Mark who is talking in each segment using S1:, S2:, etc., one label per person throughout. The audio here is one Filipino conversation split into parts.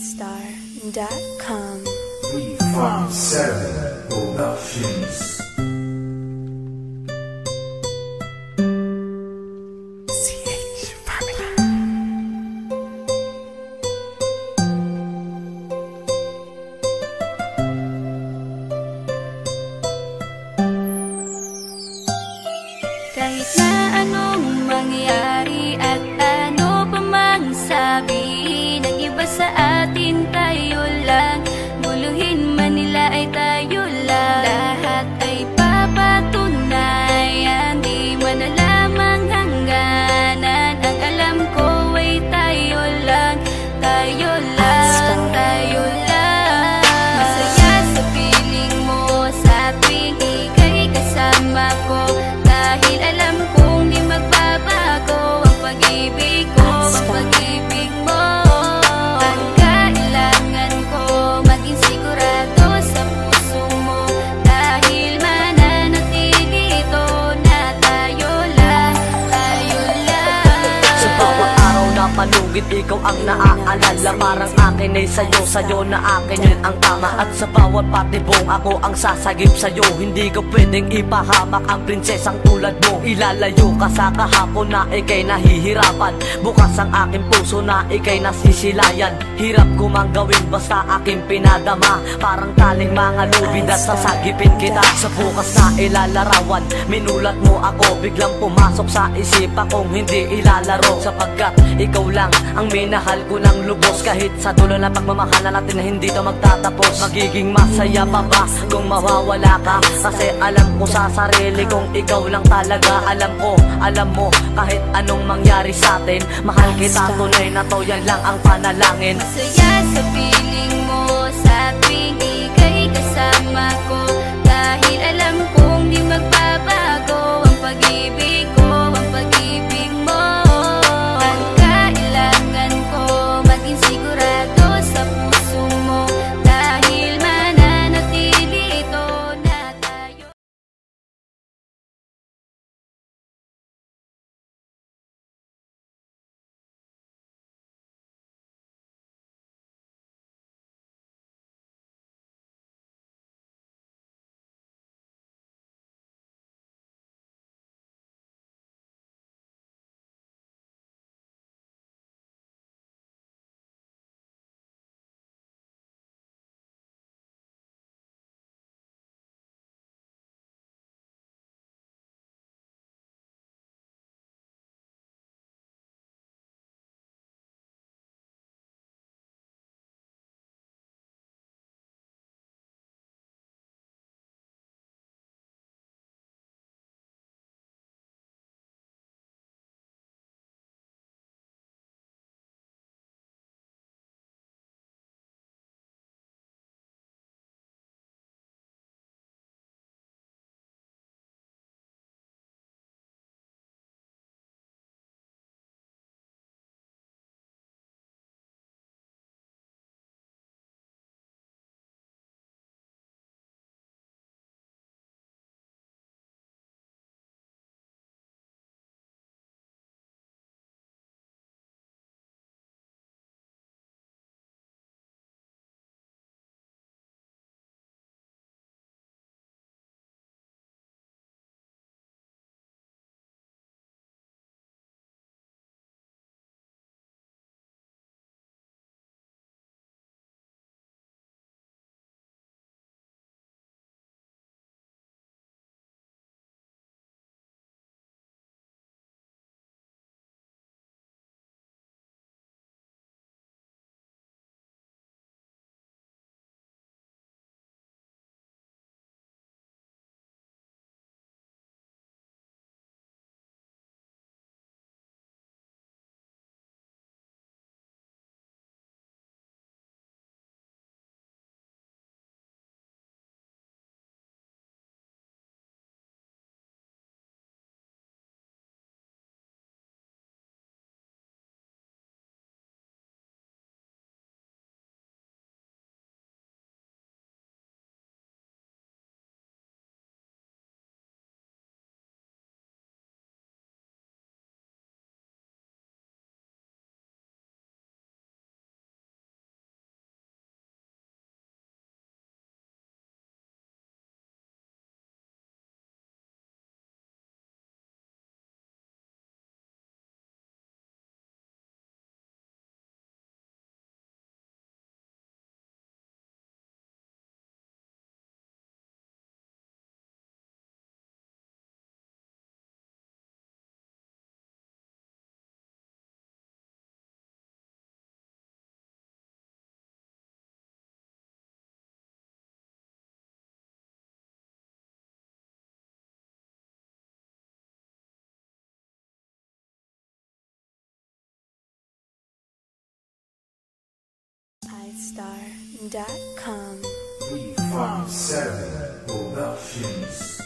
S1: Hotstar.com.
S2: We from 7 Productions.
S3: Kahit na anong mangyari at ano pa mang sabihin ng iba sa atin, tayo lang. Guluhin man nila ay tayo lang. Lahat ay papatunayan, di man alamang hangganan. Ang alam ko ay tayo lang, tayo lang, tayo lang. Masaya sa piling mo sa tuwing ika'y kasama ko. Dahil alam kong di magbabago ang pag-ibig ko, ang pag-ibig mo. Ang kailangan ko maging sigurado sa puso mo. Dahil mananatili ito na tayo lang, tayo lang.
S4: Sa bawat araw na palugit, ikaw ang naaalala. Parang akin ay sa'yo, sa'yo na akin yun ang tama. At sa bawat patibong ako ang sasagip sa'yo. Hindi ko pwedeng ipahamak ang prinsesang tulad mo. Ilalayo ka sa kahapon na ika'y nahihirapan. Bukas ang aking puso na ika'y nasisilayan. Hirap ko mang gawin basta aking pinadama. Parang taling mga lubid at sasagipin kita. Sa bukas na ilalarawan, minulat mo ako. Biglang pumasok sa isipa kong hindi ilalaro. Sapagkat ikaw lang ang minahal ko ng lubos. Kahit sa dulo na pagmamahalan natin na hindi to magtatapos. Magiging masaya pa ba kung mawawala ka? Kasi alam ko sa sarili kong ikaw lang talaga. Alam mo kahit anong mangyari sa atin, mahal kita tunay na to, yan lang ang panalangin.
S3: Masaya sa piling mo sa tuwing ika'y kasama ko. Dahil alam kong di magbabago ang pag-ibig ko, ang pag-ibig mo. Ang kailangan ko maging sigurado sa puso mo. Dahil mananatili ito na tayo.
S1: iStar.com.
S2: We Farm 7 Productions.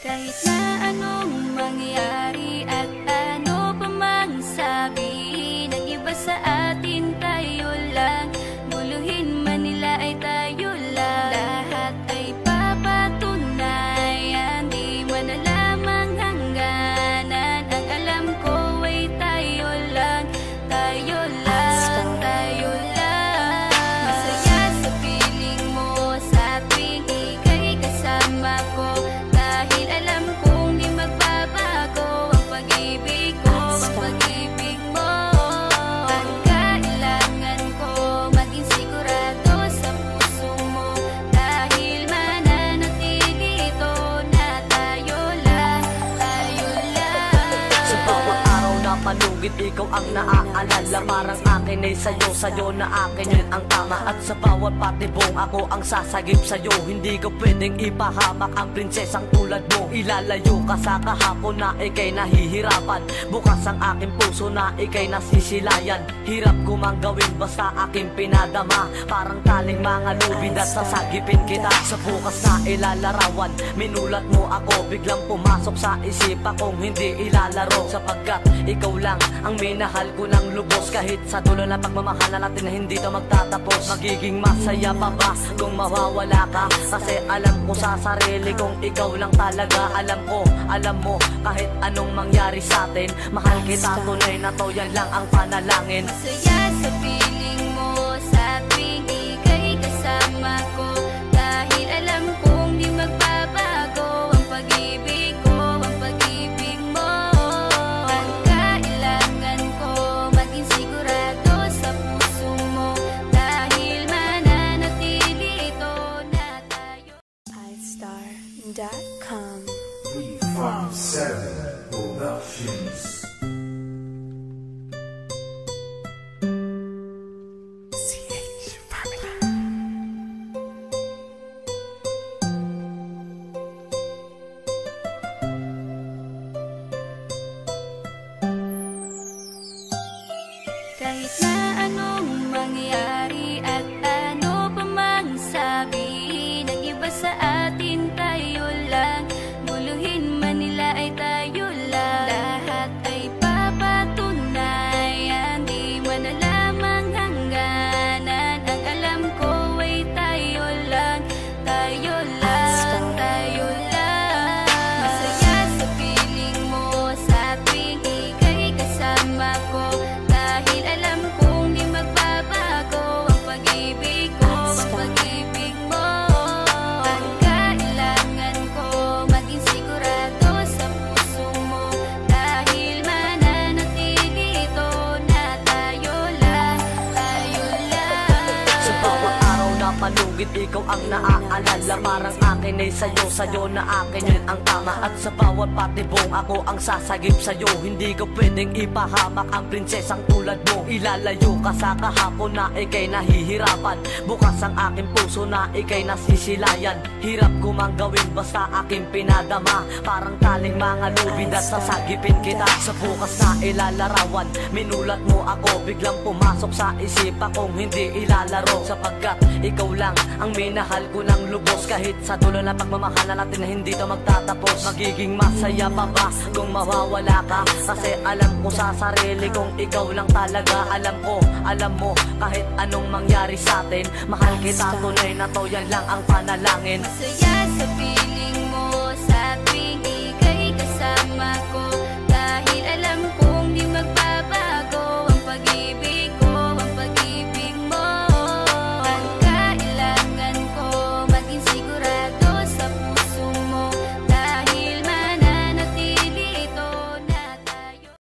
S3: Kahit na anong mangyari at ano pa mang sabihin ng iba sa atin, tayo lang. Guluhin man nila ay tayo lang. Lahat ay papatunayan, di man na lamang hangganan. Ang alam ko ay tayo lang, tayo lang, tayo lang. Masaya sa piling mo sa tuwing ika'y kasama ko. Dahil alam kong di magbabago ang pag-ibig ko, ang pag-ibig mo. Ang kailangan ko maging sigurado sa puso mo. Dahil mananatili ito na tayo lang, tayo lang.
S4: Sa bawat araw na palugit, ikaw ang naaalala. Parang akin ay sa'yo, sa'yo na akin yun ang tama. At sa bawat patibong, ako ang sasagip sa'yo. Hindi ko pwedeng ipahamak ang prinsesang tulad mo. Ilalayo ka sa kahapon na ika'y nahihirapan. Bukas ang aking puso na ika'y nasisilayan. Hirap ko mang gawin basta aking pinadama. Parang taling mga lubid at sasagipin kita. Sa bukas na ilalarawan, minulat mo ako. Biglang pumasok sa isipa kong hindi ilalaro. Sapagkat ikaw lang ang minahal ko ng lubos. Kahit sa dulo na pagmamahalan natin na hindi to magtatapos. Magiging masaya pa ba kung mawawala ka? Kasi alam ko sa sarili kong ikaw lang talaga. Alam ko, alam mo, kahit anong mangyari sa atin, mahal kita, tunay na to, yan lang ang panalangin.
S3: Masaya sa piling mo sa tuwing ika'y kasama ko. Dahil alam kong di magbabago ang pag-ibig ko, ang pag-ibig mo. Ang kailangan ko maging sigurado sa puso mo. Dahil mananatili ito na tayo.
S1: iStar.com.
S2: We Farm 7 Productions.
S3: Kahit na anong mangyari at ano pa mang sabihin ng iba sa atin, tayo lang. Guluhin man nila ay tayo lang. Lahat ay papatunayan, di man na lamang hangganan. Ang alam ko ay tayo lang, tayo lang, tayo lang. Masaya sa piling mo sa tuwing ika'y kasama ko. Dahil alam kong di magbabago ang pag-ibig ko, ang pag-ibig mo. Ang kailangan ko maging sigurado sa puso mo. Dahil mananatili ito na tayo lang, tayo lang.
S4: Sa bawat araw na palugit, ikaw ang naaalala. Parang akin ay sa'yo, sa'yo na akin yun ang tama. At sa bawat patibong, ako ang sasagip sa'yo. Hindi ko pwedeng ipahamak ang prinsesang tulad mo. Ilalayo ka sa kahapon na ika'y nahihirapan. Bukas ang aking puso na ika'y nasisilayan. Hirap ko mang gawin basta aking pinadama. Parang taling mga lubid at sasagipin kita. Sa bukas na ilalarawan, minulat mo ako. Biglang pumasok sa isipa kong hindi ilalaro. Sapagkat ikaw lang ang minahal ko ng lubos. Kahit sa dulo na pagmamahalan natin na hindi to magtatapos. Magiging masaya pa ba kung mawawala ka? Kasi alam ko sa sarili kong ikaw lang talaga. Alam ko, alam mo, kahit anong mangyari sa atin, mahal kita, tunay na to, yan lang ang panalangin.
S3: Masaya sa piling mo sa tuwing